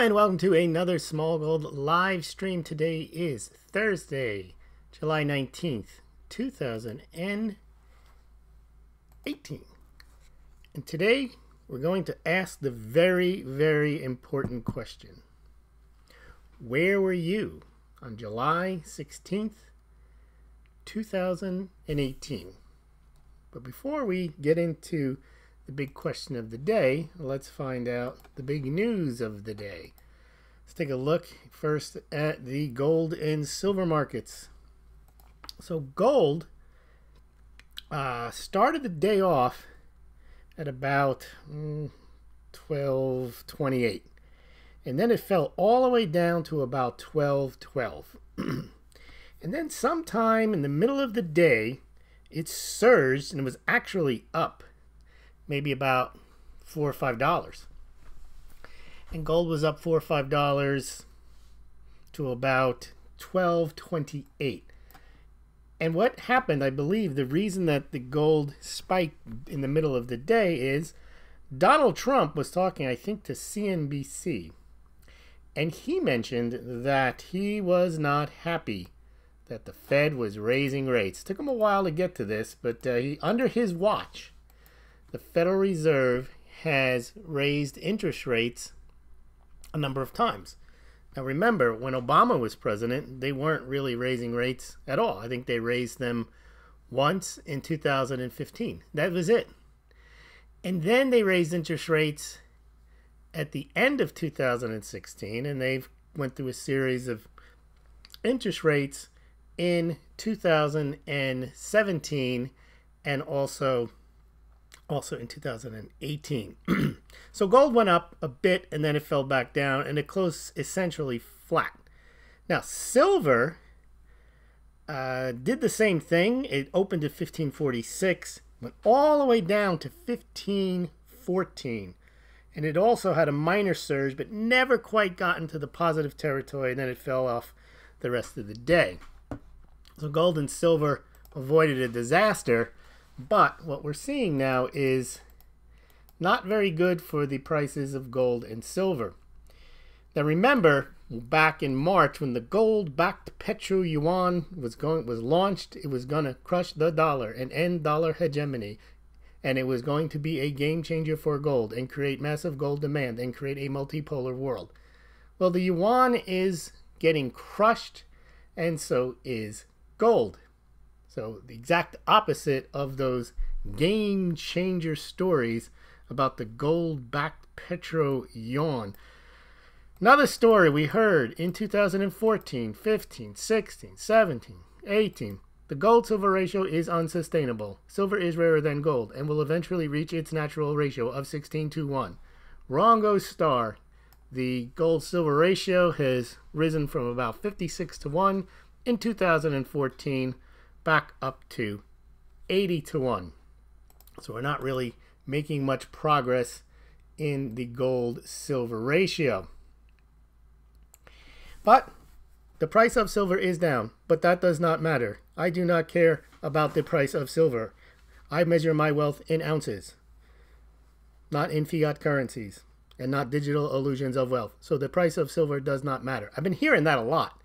Hi, and welcome to another Smaulgld live stream. Today is Thursday, July 19th, 2018. And today we're going to ask the very, very important question. Where were you on July 16th, 2018? But before we get into the big question of the day, let's find out the big news of the day. Let's take a look first at the gold and silver markets. So gold started the day off at about 12.28, and then it fell all the way down to about 12.12. And then sometime in the middle of the day it surged and it was actually up maybe about $4 or $5, and gold was up $4 or $5 to about 12.28. And what happened, I believe, the reason that the gold spiked in the middle of the day is Donald Trump was talking, I think, to CNBC, and he mentioned that he was not happy that the Fed was raising rates. Took him a while to get to this, but under his watch, the Federal Reserve has raised interest rates a number of times. Now remember, when Obama was president, they weren't really raising rates at all. I think they raised them once in 2015. That was it. And then they raised interest rates at the end of 2016, and they've went through a series of interest rates in 2017 and also in 2018. So gold went up a bit and then it fell back down and it closed essentially flat. Now silver did the same thing. It opened at 1546, went all the way down to 1514, and it also had a minor surge but never quite got into the positive territory, and then it fell off the rest of the day. So gold and silver avoided a disaster. But what we're seeing now is not very good for the prices of gold and silver. Now remember, back in March when the gold-backed petro yuan was launched, it was going to crush the dollar and end dollar hegemony, and it was going to be a game changer for gold and create massive gold demand and create a multipolar world. Well, the yuan is getting crushed, and so is gold. So the exact opposite of those game changer stories about the gold-backed petro yuan. Another story we heard in 2014, 15, 16, 17, 18. The gold-silver ratio is unsustainable. Silver is rarer than gold and will eventually reach its natural ratio of 16:1. Wrong goes star. The gold-silver ratio has risen from about 56:1 in 2014 back up to 80:1. So we're not really making much progress in the gold-silver ratio. But the price of silver is down, but that does not matter. I do not care about the price of silver. I measure my wealth in ounces, not in fiat currencies, and not digital illusions of wealth. So the price of silver does not matter. I've been hearing that a lot.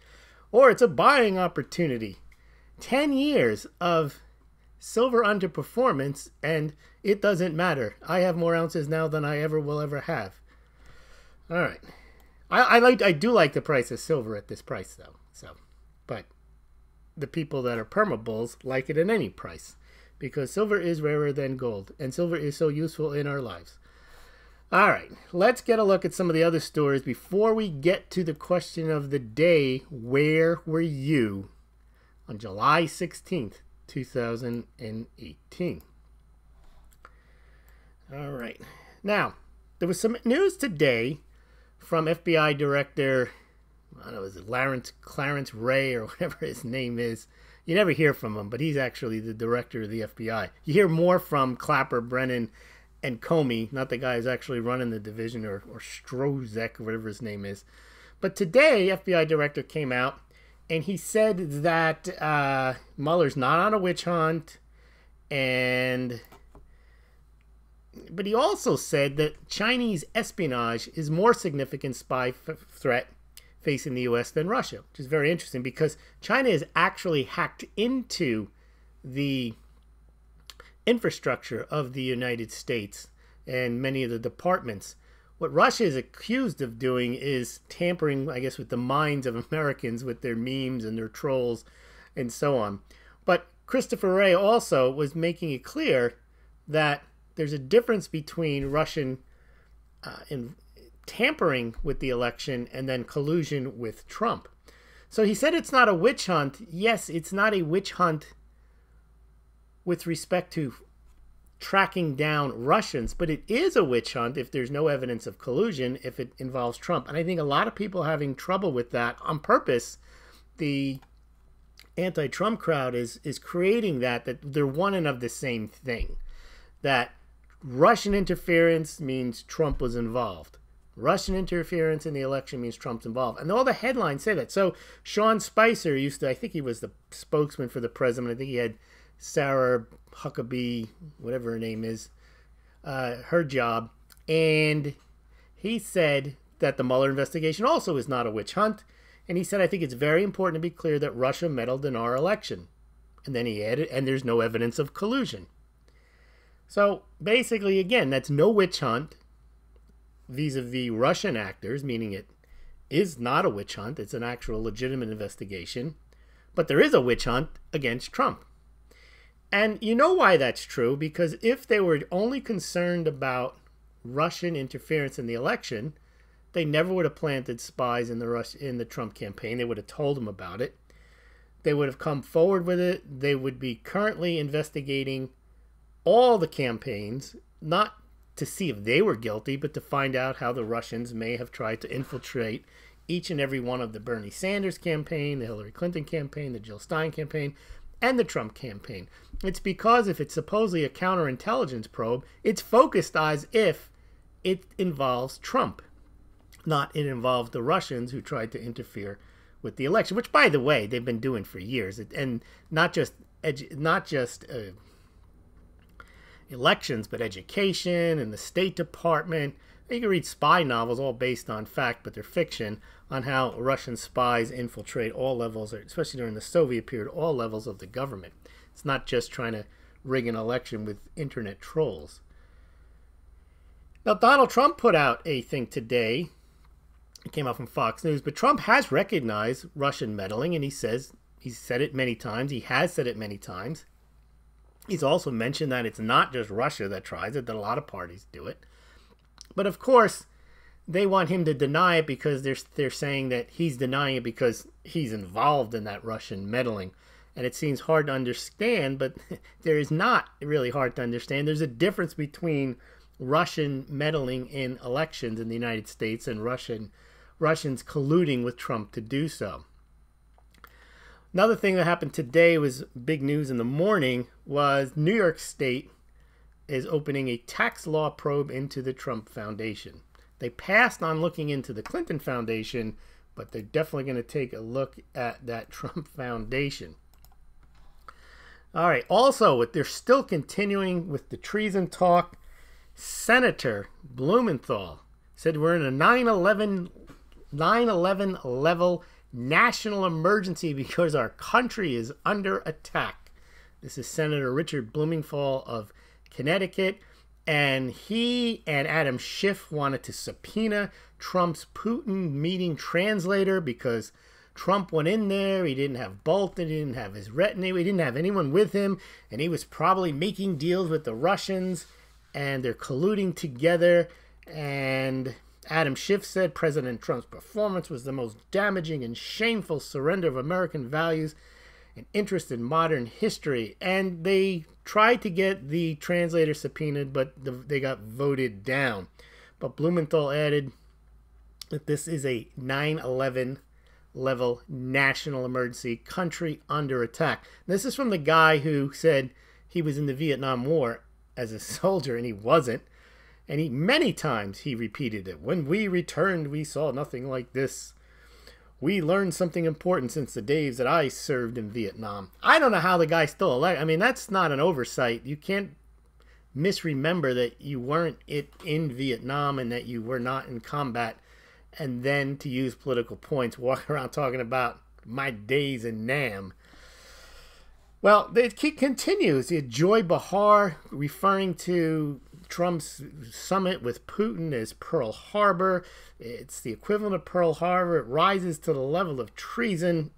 Or it's a buying opportunity. 10 years of silver underperformance and it doesn't matter. I have more ounces now than I will ever have. All right. I do like the price of silver at this price though. But the people that are permabulls like it at any price because silver is rarer than gold and silver is so useful in our lives. All right, let's get a look at some of the other stories before we get to the question of the day. Where were you on July 16th, 2018? All right. Now, there was some news today from FBI Director, I don't know, is it Clarence Ray or whatever his name is. You never hear from him, but he's actually the director of the FBI. You hear more from Clapper, Brennan, and Comey, not the guy who's actually running the division, or Strozek, or whatever his name is. But today, FBI Director came out and he said that Mueller's not on a witch hunt, and But he also said that Chinese espionage is more significant spy threat facing the U.S. than Russia, which is very interesting because China has actually hacked into the infrastructure of the United States and many of the departments. What Russia is accused of doing is tampering, I guess, with the minds of Americans with their memes and their trolls and so on. But Christopher Wray also was making it clear that there's a difference between Russian tampering with the election and then collusion with Trump. So he said it's not a witch hunt. Yes, it's not a witch hunt with respect to tracking down Russians, but it is a witch hunt if there's no evidence of collusion, if it involves Trump. And I think a lot of people are having trouble with that on purpose. The anti-Trump crowd is creating that they're one and of the same thing. That Russian interference means Trump was involved. Russian interference in the election means Trump's involved. And all the headlines say that. So Sean Spicer used to, I think he was the spokesman for the president. I think he had Sarah Huckabee, whatever her name is, her job. And he said that the Mueller investigation also is not a witch hunt. And he said, I think it's very important to be clear that Russia meddled in our election. And then he added, and there's no evidence of collusion. So basically, again, that's no witch hunt vis-a-vis Russian actors, meaning it is not a witch hunt. It's an actual legitimate investigation. But there is a witch hunt against Trump. And you know why that's true, because if they were only concerned about Russian interference in the election, they never would have planted spies in the Trump campaign. They would have told him about it. They would have come forward with it. They would be currently investigating all the campaigns, not to see if they were guilty, but to find out how the Russians may have tried to infiltrate each and every one of the Bernie Sanders campaign, the Hillary Clinton campaign, the Jill Stein campaign, and the Trump campaign. It's because if it's supposedly a counterintelligence probe, it's focused as if it involves Trump, not it involves the Russians who tried to interfere with the election, which, by the way, they've been doing for years, and not just elections, but education and the State Department. You can read spy novels, all based on fact, but they're fiction, on how Russian spies infiltrate all levels, especially during the Soviet period, all levels of the government. It's not just trying to rig an election with internet trolls. Now, Donald Trump put out a thing today. It came out from Fox News, but Trump has recognized Russian meddling, and he says he's said it many times. He has said it many times. He's also mentioned that it's not just Russia that tries it, that a lot of parties do it. But of course, they want him to deny it because they're saying that he's denying it because he's involved in that Russian meddling. And it seems hard to understand, but there is not really hard to understand. There's a difference between Russian meddling in elections in the United States and Russians colluding with Trump to do so. Another thing that happened today was big news in the morning was New York State is opening a tax law probe into the Trump Foundation. They passed on looking into the Clinton Foundation, but they're definitely going to take a look at that Trump Foundation. All right. Also, they're still continuing with the treason talk. Senator Blumenthal said we're in a 9/11 level national emergency because our country is under attack. This is Senator Richard Blumenthal of Connecticut, and he and Adam Schiff wanted to subpoena Trump's Putin meeting translator because Trump went in there. He didn't have Bolton, he didn't have his retinue, he didn't have anyone with him, and he was probably making deals with the Russians, and they're colluding together. And Adam Schiff said President Trump's performance was the most damaging and shameful surrender of American values and interest in modern history. And they tried to get the translator subpoenaed, but they got voted down. But Blumenthal added that this is a 9/11 level national emergency, country under attack. This is from the guy who said he was in the Vietnam War as a soldier, and he wasn't. And many times he repeated it. When we returned, we saw nothing like this. We learned something important since the days that I served in Vietnam. I don't know how the guy's still elected. I mean, that's not an oversight. You can't misremember that you weren't in Vietnam and that you were not in combat, and then to use political points, walk around talking about my days in Nam. Well, it continues. Joy Behar, referring to Trump's summit with Putin as Pearl Harbor. It's the equivalent of Pearl Harbor. It rises to the level of treason.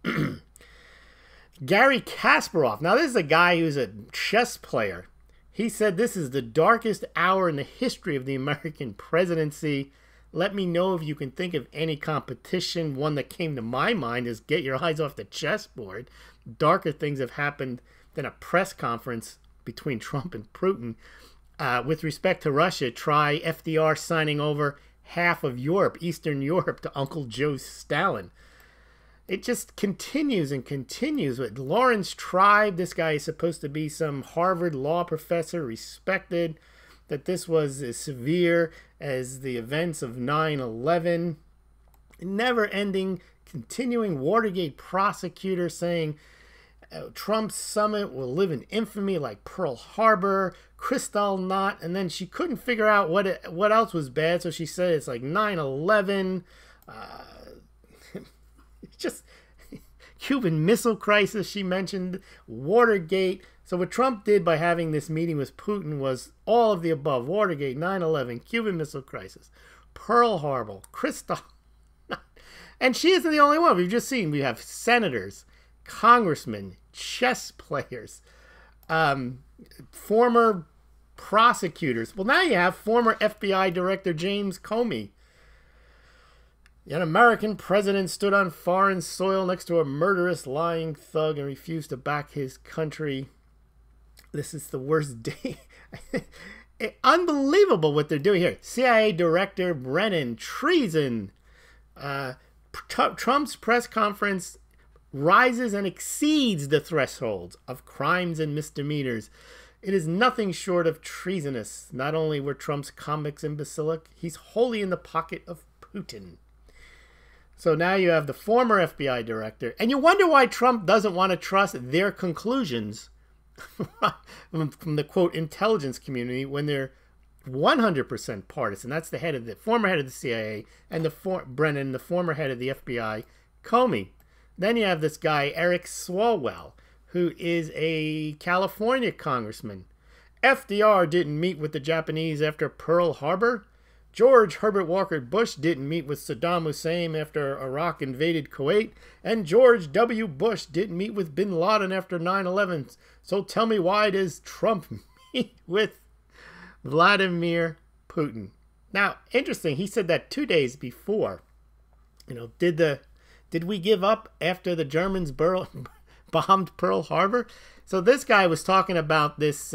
Gary Kasparov. Now, this is a guy who's a chess player. He said this is the darkest hour in the history of the American presidency. Let me know if you can think of any competition. One that came to my mind is get your eyes off the chessboard. Darker things have happened than a press conference between Trump and Putin. With respect to Russia, try FDR signing over half of Europe, Eastern Europe, to Uncle Joe Stalin. It just continues and continues with Lawrence Tribe. This guy is supposed to be some Harvard law professor, respected, that this was as severe as the events of 9/11. Never-ending, continuing Watergate prosecutor saying Trump's summit will live in infamy like Pearl Harbor, Kristallnacht, and then she couldn't figure out what else was bad, so she said it's like 9/11, just Cuban Missile Crisis she mentioned, Watergate. So what Trump did by having this meeting with Putin was all of the above: Watergate, 9/11, Cuban Missile Crisis, Pearl Harbor, Kristallnacht. And she isn't the only one. We've just seen, we have senators, congressmen, chess players, former prosecutors. Well, now you have former FBI Director James Comey. An American president stood on foreign soil next to a murderous, lying thug and refused to back his country. This is the worst day. Unbelievable what they're doing here. CIA Director Brennan, treason. Trump's press conference rises and exceeds the thresholds of crimes and misdemeanors. It is nothing short of treasonous. Not only were Trump's convicts imbecilic, he's wholly in the pocket of Putin. So now you have the former FBI director, and you wonder why Trump doesn't want to trust their conclusions from the, quote, intelligence community when they're 100% partisan. That's the head of the former head of the CIA, and Brennan, the former head of the FBI, Comey. Then you have this guy, Eric Swalwell, who is a California congressman. FDR didn't meet with the Japanese after Pearl Harbor. George Herbert Walker Bush didn't meet with Saddam Hussein after Iraq invaded Kuwait. And George W. Bush didn't meet with bin Laden after 9/11. So tell me, why does Trump meet with Vladimir Putin? Now, interesting, he said that 2 days before. Did we give up after the Germans bombed Pearl Harbor? So this guy was talking about this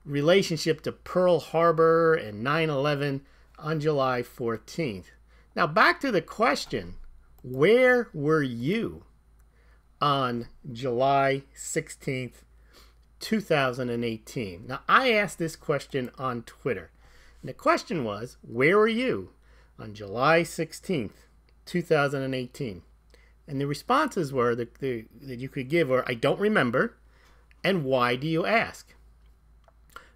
relationship to Pearl Harbor and 9/11 on July 14th. Now back to the question, where were you on July 16th, 2018? Now I asked this question on Twitter. And the question was, where were you on July 16th, 2018? And the responses were that you could give were, I don't remember, and why do you ask?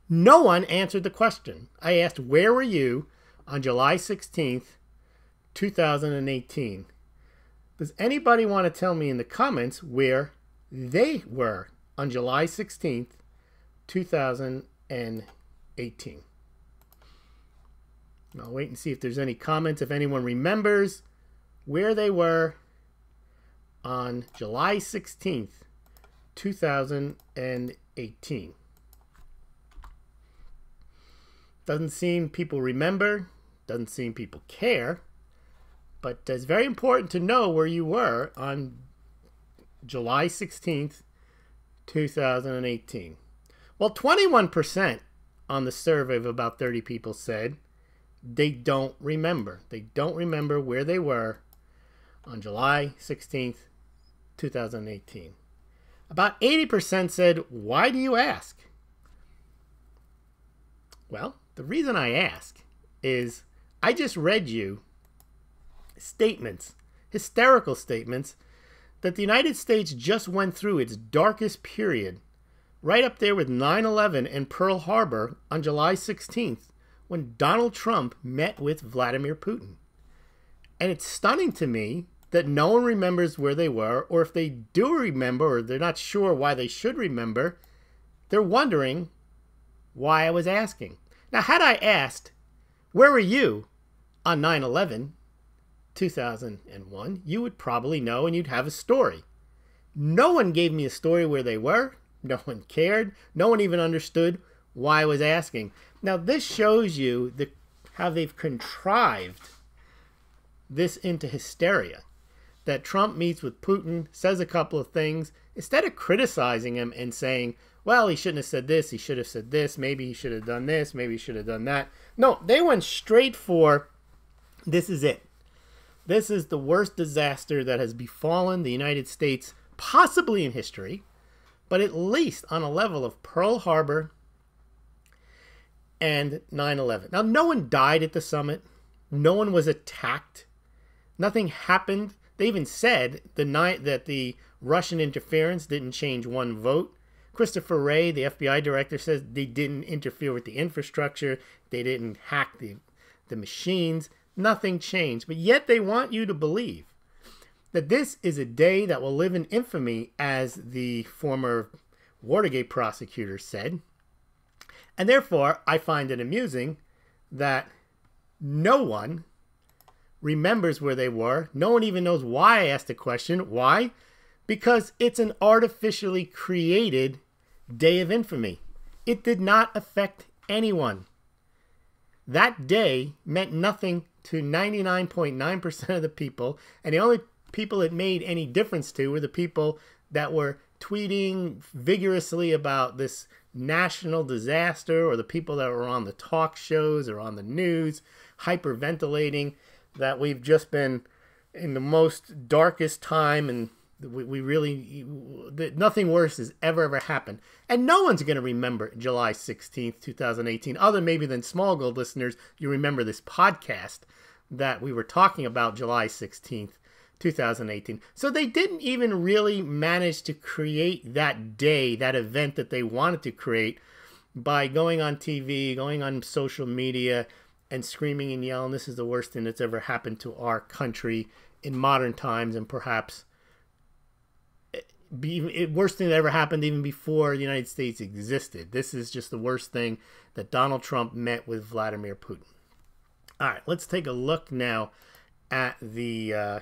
No one answered the question. I asked, where were you on July 16th, 2018? Does anybody want to tell me in the comments where they were on July 16th, 2018? I'll wait and see if there's any comments, if anyone remembers where they were on July 16th, 2018. Doesn't seem people remember, doesn't seem people care, but it's very important to know where you were on July 16th, 2018. Well, 21% on the survey of about 30 people said they don't remember. They don't remember where they were on July 16th, 2018. About 80% said, why do you ask? Well, the reason I ask is I just read you statements, hysterical statements, that the United States just went through its darkest period right up there with 9/11 and Pearl Harbor on July 16th when Donald Trump met with Vladimir Putin. And it's stunning to me that no one remembers where they were, or if they do remember, or they're not sure why they should remember, they're wondering why I was asking. Now, had I asked, where were you on 9/11, 2001, you would probably know and you'd have a story. No one gave me a story where they were. No one cared. No one even understood why I was asking. Now, this shows you how they've contrived this into hysteria. That Trump meets with Putin, says a couple of things, instead of criticizing him and saying, well, he shouldn't have said this, he should have said this, maybe he should have done this, maybe he should have done that. No, they went straight for, this is it. This is the worst disaster that has befallen the United States, possibly in history, but at least on a level of Pearl Harbor and 9/11. Now, no one died at the summit. No one was attacked. Nothing happened. They even said the night that the Russian interference didn't change one vote. Christopher Wray, the FBI director, says they didn't interfere with the infrastructure. They didn't hack the machines. Nothing changed. But yet they want you to believe that this is a day that will live in infamy, as the former Watergate prosecutor said. And therefore, I find it amusing that no one remembers where they were. No one even knows why I asked the question. Why? Because it's an artificially created day of infamy. It did not affect anyone. That day meant nothing to 99.9% of the people, and the only people it made any difference to were the people that were tweeting vigorously about this national disaster, or the people that were on the talk shows or on the news hyperventilating that we've just been in the most darkest time, and we really, nothing worse has ever happened. And no one's going to remember July 16th, 2018, other maybe than Smaulgld listeners. You remember this podcast that we were talking about July 16th, 2018. So they didn't even really manage to create that day, that event that they wanted to create, by going on TV, going on social media, and screaming and yelling, this is the worst thing that's ever happened to our country in modern times, and perhaps worst thing that ever happened even before the United States existed. This is just the worst thing that Donald Trump met with Vladimir Putin. All right, let's take a look now at the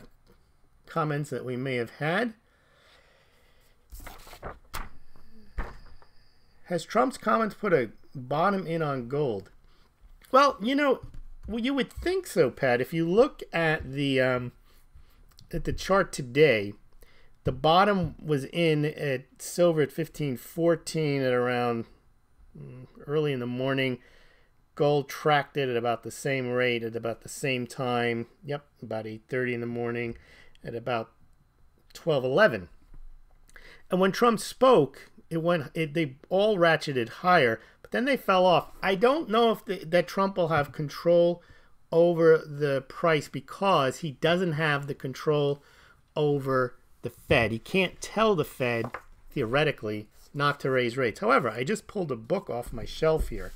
comments that we may have had. Has Trump's comments put a bottom in on gold? Well, you know, you would think so, Pat. If you look at the chart today, the bottom was in at silver at 15.14 at around early in the morning. Gold tracked it at about the same rate at about the same time. Yep, about 8:30 in the morning at about 12:11. And when Trump spoke, they all ratcheted higher, but then they fell off. I don't know if that Trump will have control over the price, because he doesn't have the control over the Fed. He can't tell the Fed, theoretically, not to raise rates. However, I just pulled a book off my shelf here.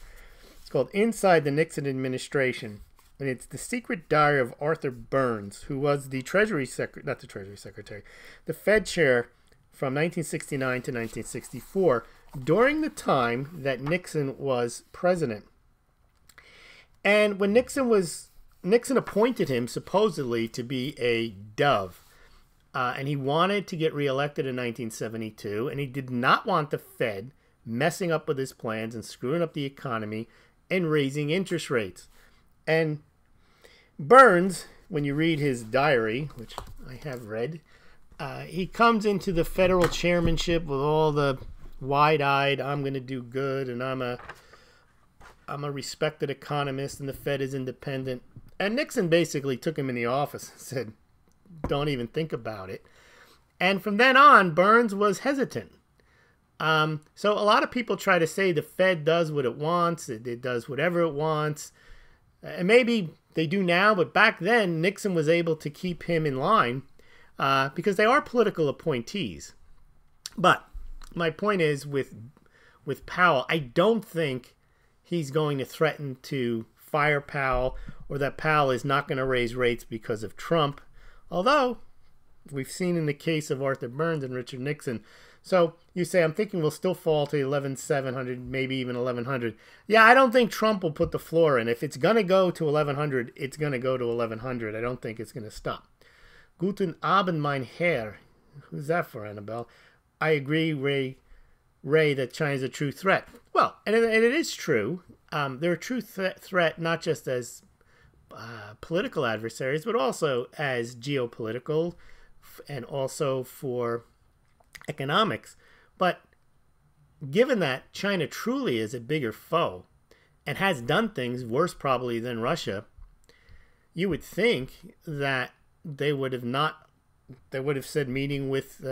It's called Inside the Nixon Administration, and it's the secret diary of Arthur Burns, who was the the Fed chair from 1969 to 1964, during the time that Nixon was president. And when Nixon appointed him supposedly to be a dove, and he wanted to get reelected in 1972, and he did not want the Fed messing up with his plans and screwing up the economy and raising interest rates. And Burns, when you read his diary, which I have read, he comes into the federal chairmanship with all the wide-eyed, I'm going to do good, and I'm a respected economist, and the Fed is independent. And Nixon basically took him in the office and said, don't even think about it. And from then on, Burns was hesitant. So a lot of people try to say the Fed does what it wants. It does whatever it wants. And maybe they do now, but back then, Nixon was able to keep him in line because they are political appointees. But my point is, with with Powell. I don't think he's going to threaten to fire Powell, or that Powell is not going to raise rates because of Trump. Although, we've seen in the case of Arthur Burns and Richard Nixon. So you say, I'm thinking we'll still fall to 11,700, maybe even 1,100. Yeah, I don't think Trump will put the floor in. If it's going to go to 1,100, it's going to go to 1,100. I don't think it's going to stop. Guten Abend, mein Herr. Who's that for, Annabelle? I agree, Ray, that China's a true threat. Well, and it is true. They're a true threat not just as political adversaries, but also as geopolitical and also for economics. But given that China truly is a bigger foe and has done things worse probably than Russia, you would think that they would have said meeting with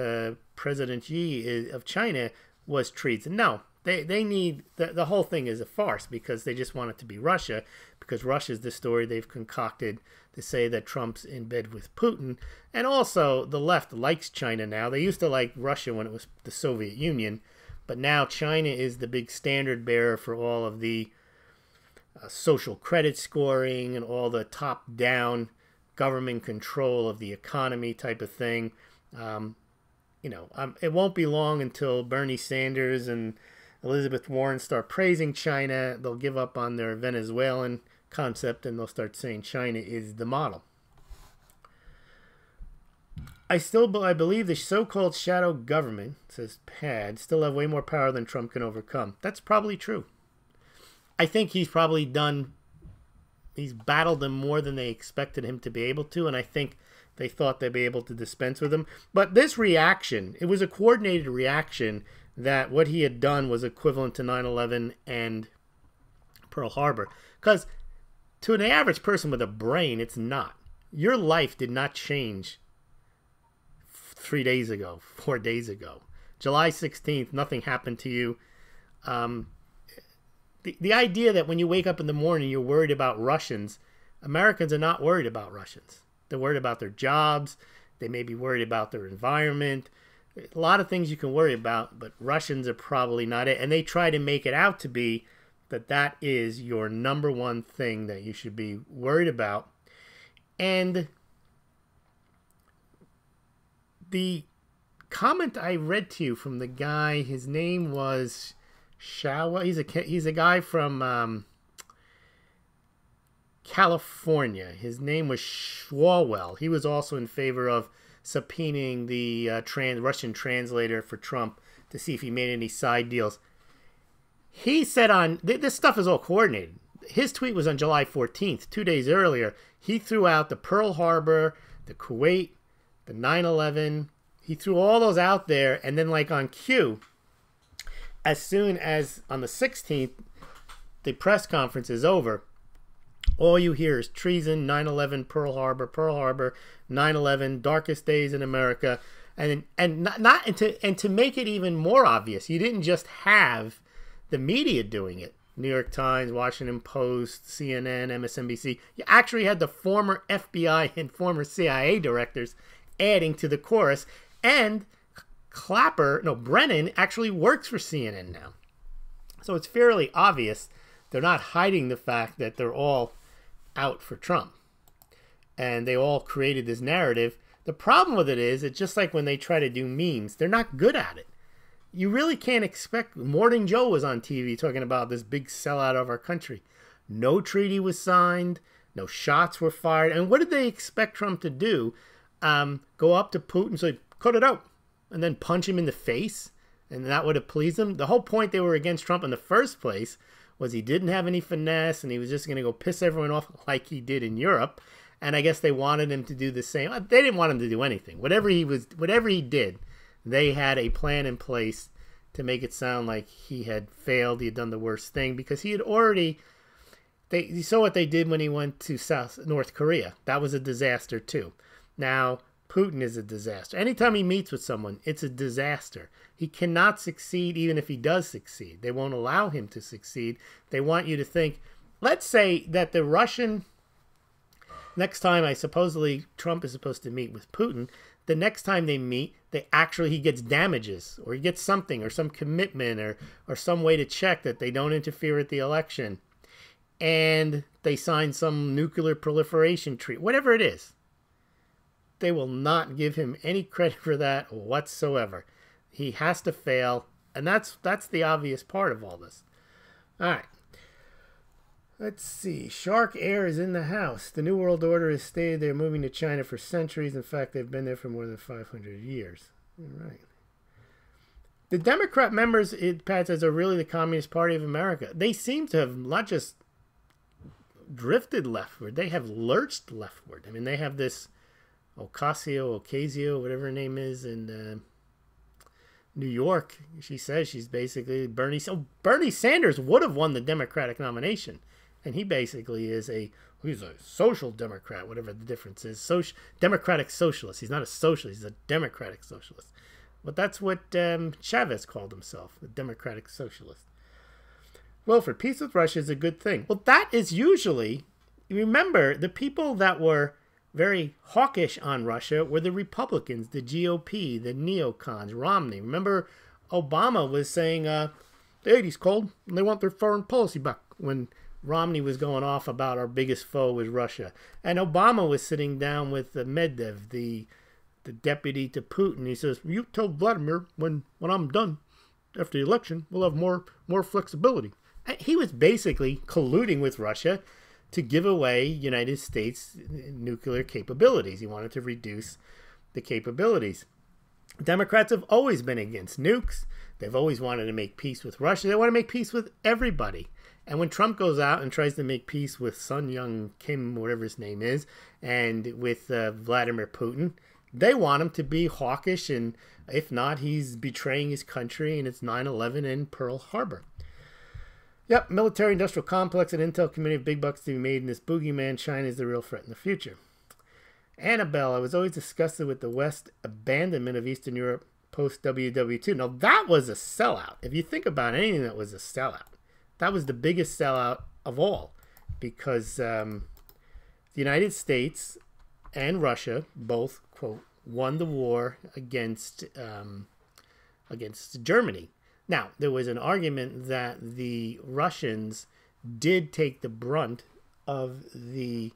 President Xi of China was treason. No, they need, the whole thing is a farce because they just want it to be Russia, because Russia's the story they've concocted to say that Trump's in bed with Putin. And also the left likes China now. They used to like Russia when it was the Soviet Union, but now China is the big standard bearer for all of the social credit scoring and all the top-down government control of the economy type of thing. It won't be long until Bernie Sanders and Elizabeth Warren start praising China. They'll give up on their Venezuelan concept and they'll start saying China is the model. I believe the so-called shadow government, says Pad, still have way more power than Trump can overcome. That's probably true. I think he's battled them more than they expected him to be able to, and I think they thought they'd be able to dispense with him. But this reaction, it was a coordinated reaction that what he had done was equivalent to 9/11 and Pearl Harbor. Because to an average person with a brain, it's not. Your life did not change 3 days ago, 4 days ago. July 16th, nothing happened to you. The idea that when you wake up in the morning, you're worried about Russians, Americans are not worried about Russians. They're worried about their jobs. They may be worried about their environment. A lot of things you can worry about, but Russians are probably not it. And they try to make it out to be that is your number one thing that you should be worried about. And the comment I read to you from the guy, his name was Shawa. He's a guy from California. His name was Smaulgld. He was also in favor of subpoenaing the Russian translator for Trump to see if he made any side deals. He said this stuff is all coordinated. His tweet was on July 14th, 2 days earlier. He threw out the Pearl Harbor, the Kuwait, the 9/11. He threw all those out there, and then like on cue, as soon as on the 16th, the press conference is over, all you hear is treason, 9/11, Pearl Harbor, 9/11, darkest days in America, and to make it even more obvious, you didn't just have the media doing it. New York Times, Washington Post, CNN, MSNBC. You actually had the former FBI and former CIA directors adding to the chorus, and Brennan actually works for CNN now. So it's fairly obvious they're not hiding the fact that they're all out for Trump. And they all created this narrative. The problem with it is, it's just like when they try to do memes, they're not good at it. You really can't expect. Morning Joe was on TV talking about this big sellout of our country. No treaty was signed. No shots were fired. And what did they expect Trump to do? Go up to Putin and say, cut it out. And then punch him in the face? And that would have pleased him? The whole point they were against Trump in the first place was he didn't have any finesse and he was just going to go piss everyone off like he did in Europe. And I guess they wanted him to do the same. They didn't want him to do anything. Whatever he did, they had a plan in place to make it sound like he had failed. He had done the worst thing because he had already. You saw what they did when he went to North Korea. That was a disaster too. Now Putin is a disaster. Anytime he meets with someone, it's a disaster. He cannot succeed even if he does succeed. They won't allow him to succeed. They want you to think. Let's say that the Russian. Next time, supposedly Trump is supposed to meet with Putin. the next time they meet, he gets damages, or he gets something, or some commitment, or some way to check that they don't interfere with the election. And they sign some nuclear proliferation treaty, whatever it is. They will not give him any credit for that whatsoever. He has to fail, and that's the obvious part of all this. All right. Let's see. Shark Air is in the house. The New World Order has stated they're moving to China for centuries. In fact, they've been there for more than 500 years. All right. The Democrat members, Pat says, are really the Communist Party of America. They seem to have not just drifted leftward, they have lurched leftward. I mean, they have this Ocasio, whatever her name is, in New York. She says she's basically Bernie. So Bernie Sanders would have won the Democratic nomination. And he basically is he's a social democrat, whatever the difference is. Democratic socialist. He's not a socialist, he's a democratic socialist. But that's what Chavez called himself, a democratic socialist. Wilford, peace with Russia is a good thing. Well, that is usually, remember, the people that were very hawkish on Russia were the Republicans, the GOP, the neocons, Romney. Remember, Obama was saying, the 80s cold, and they want their foreign policy back, when Romney was going off about our biggest foe was Russia. And Obama was sitting down with Medvedev, the deputy to Putin. He says, you tell Vladimir when I'm done after the election, we'll have more flexibility. And he was basically colluding with Russia to give away United States nuclear capabilities. He wanted to reduce the capabilities. Democrats have always been against nukes. They've always wanted to make peace with Russia. They want to make peace with everybody. And when Trump goes out and tries to make peace with Sun Young Kim, whatever his name is, and with Vladimir Putin, they want him to be hawkish, and if not, he's betraying his country, and it's 9/11 and Pearl Harbor. Yep, military-industrial complex and intel community of big bucks to be made in this boogeyman. China is the real threat in the future. Annabelle, I was always disgusted with the West abandonment of Eastern Europe post-WW2. Now, that was a sellout. If you think about anything that was a sellout, that was the biggest sellout of all, because the United States and Russia both, quote, won the war against Germany. Now, there was an argument that the Russians did take the brunt of the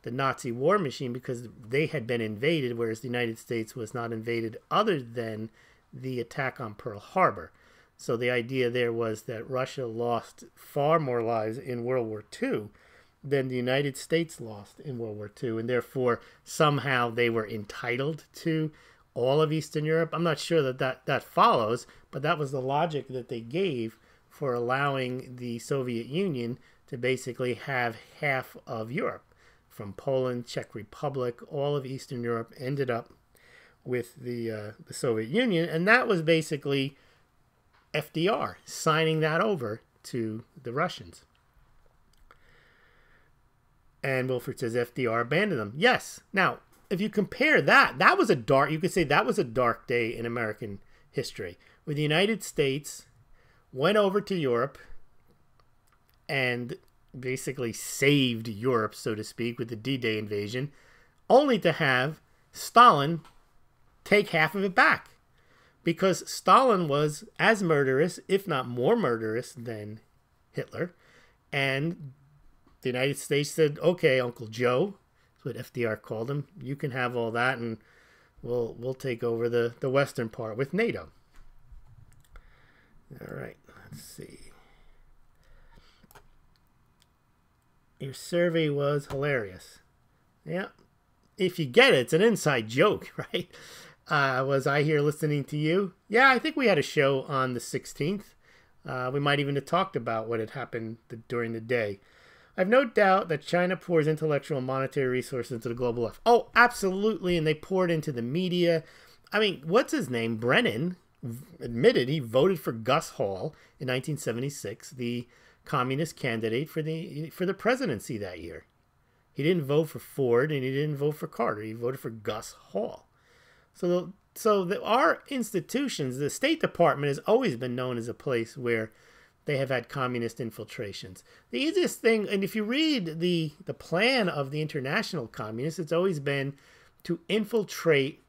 Nazi war machine because they had been invaded, whereas the United States was not invaded other than the attack on Pearl Harbor. So the idea there was that Russia lost far more lives in World War II than the United States lost in World War II, and therefore somehow they were entitled to all of Eastern Europe. I'm not sure that follows, but that was the logic that they gave for allowing the Soviet Union to basically have half of Europe. From Poland, Czech Republic, all of Eastern Europe ended up with the Soviet Union, and that was basically FDR signing that over to the Russians. And Wilford says FDR abandoned them. Yes. Now, if you compare that was you could say that was a dark day in American history, where the United States went over to Europe and basically saved Europe, so to speak, with the D-Day invasion, only to have Stalin take half of it back. Because Stalin was as murderous, if not more murderous, than Hitler. And the United States said, okay, Uncle Joe, that's what FDR called him, you can have all that, and we'll take over the western part with NATO. All right, let's see. Your survey was hilarious. Yeah, if you get it, it's an inside joke, right? Was I here listening to you? Yeah, I think we had a show on the 16th. We might even have talked about what had happened during the day. I have no doubt that China pours intellectual and monetary resources into the global left. Oh, absolutely, and they poured into the media. I mean, what's his name? Brennan admitted he voted for Gus Hall in 1976, the communist candidate for the presidency that year. He didn't vote for Ford, and he didn't vote for Carter. He voted for Gus Hall. So our institutions, the State Department has always been known as a place where they have had communist infiltrations. The easiest thing, and if you read the plan of the international communists, it's always been to infiltrate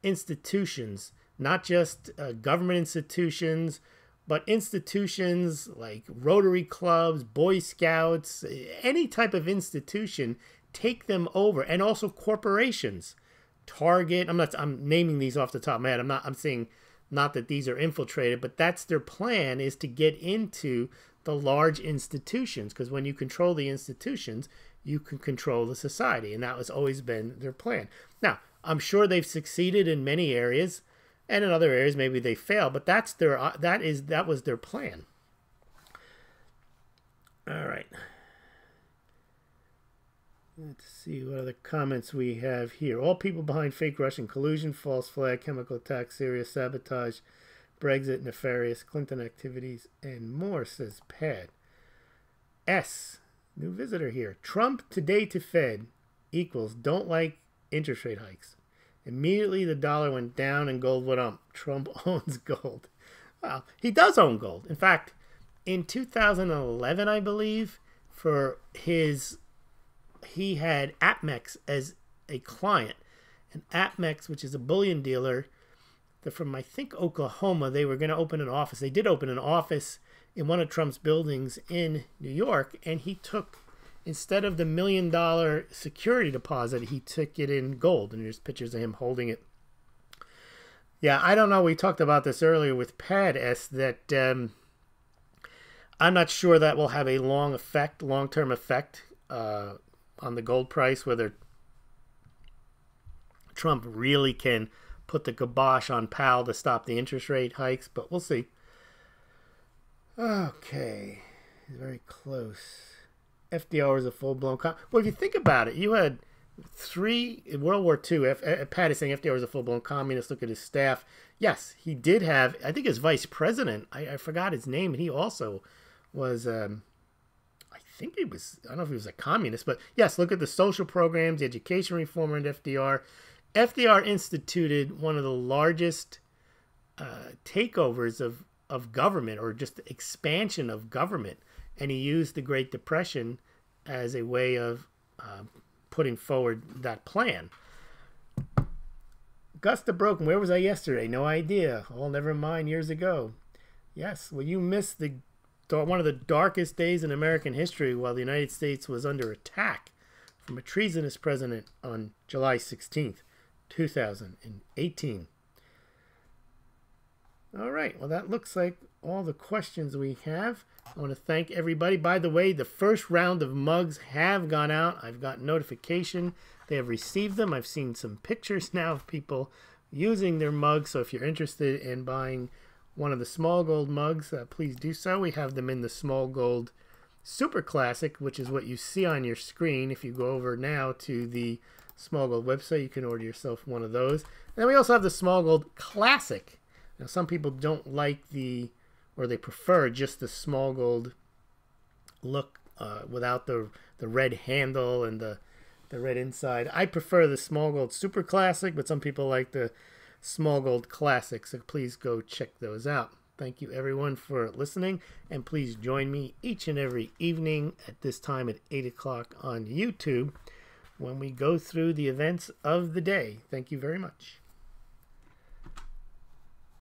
institutions, not just government institutions, but institutions like Rotary clubs, Boy Scouts, any type of institution, take them over. And also corporations. Target, I'm naming these off the top of my head. I'm saying not that these are infiltrated, but that's their plan, is to get into the large institutions, because when you control the institutions, you can control the society, and that has always been their plan. Now, I'm sure they've succeeded in many areas, and in other areas maybe they fail, but that was their plan. All right. Let's see what other comments we have here. All people behind fake Russian collusion, false flag, chemical attack, serious sabotage, Brexit, nefarious, Clinton activities, and more, says Pad. S, new visitor here. Trump today to Fed equals don't like interest rate hikes. Immediately the dollar went down and gold went up. Trump owns gold. Well, he does own gold. In fact, in 2011, I believe, he had APMEX as a client. And APMEX, which is a bullion dealer, they're from, I think, Oklahoma. They were going to open an office. They did open an office in one of Trump's buildings in New York, and he took, instead of the $1 million security deposit, he took it in gold. And there's pictures of him holding it. Yeah, I don't know. We talked about this earlier with Pad S, that I'm not sure that will have a long-term effect on the gold price, whether Trump really can put the kibosh on Powell to stop the interest rate hikes, but we'll see. Okay, very close. FDR is a full-blown well, if you think about it, you had in World War II, Pat is saying FDR was a full-blown communist. Look at his staff. Yes, he did have, I think his vice president, I forgot his name, and he also was, I think he was, I don't know if he was a communist, but yes, look at the social programs, the education reformer and FDR. FDR instituted one of the largest takeovers of government, or just expansion of government, and he used the Great Depression as a way of putting forward that plan. Augusta Broken, where was I yesterday? No idea. Oh, never mind, years ago. Yes, well, you missed one of the darkest days in American history while the United States was under attack from a treasonous president on July 16th, 2018. All right, well, that looks like all the questions we have. I want to thank everybody. By the way, the first round of mugs have gone out. I've got notification. They have received them. I've seen some pictures now of people using their mugs. So if you're interested in buying one of the Smaulgld mugs, please do so. We have them in the Smaulgld Super Classic, which is what you see on your screen. If you go over now to the Smaulgld website, you can order yourself one of those. And then we also have the Smaulgld Classic. Now, some people don't like or they prefer just the Smaulgld look without the red handle and the red inside. I prefer the Smaulgld Super Classic, but some people like the Smaulgld Classic, so please go check those out. Thank you, everyone, for listening, and please join me each and every evening at this time at 8 o'clock on YouTube when we go through the events of the day. Thank you very much.